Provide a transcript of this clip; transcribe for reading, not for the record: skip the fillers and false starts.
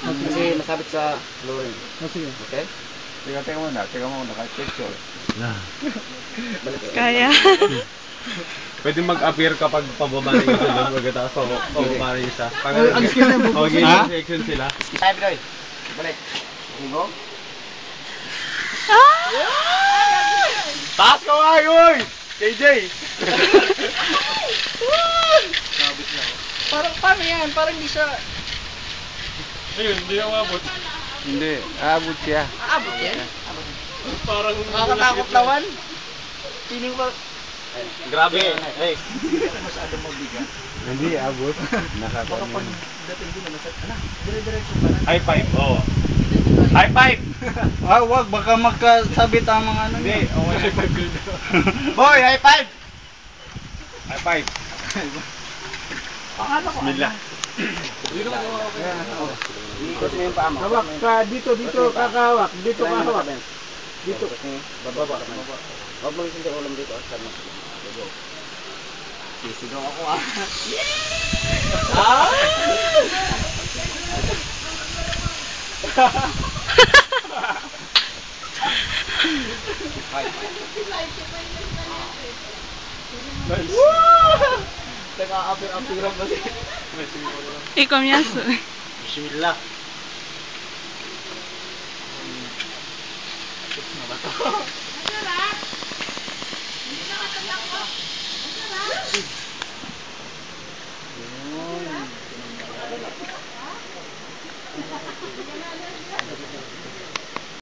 Kasi nasabit sa flooring. Sige. Okay? Teka muna, naka-picture. Kaya. Pwede mag-appear kapag pababa na yung isa doon, pagkatapos pababa na yung isa. Ang skin na yung bubuksan. Magiging section sila. Time, Doy. Balik. Go. Taas ka nga, yoy! KJ! Parang paano yan? Parang hindi siya... Ayun, hindi ako abot. Hindi, aabot siya. Aabot yan? Parang... Nakakatakot naman. Feeling ko... Grabe. Hey. Hindi, abot. Nakakaroon. High five, oo. High five! Wag. Baka magkasabit ang mga ano. Hindi, okay. High five girl. Boy, high five! High five. Bismillah. Ikot mo yung paa mo. Hawak ka dito kakahawak. Dito kakahawak. Dito. Bababa. Huwag mo yung ulam dito. Sama. Go. Sisigaw ako ah. Naka-apir-apiran ba siya? Ikaw miyaso. Bismillah.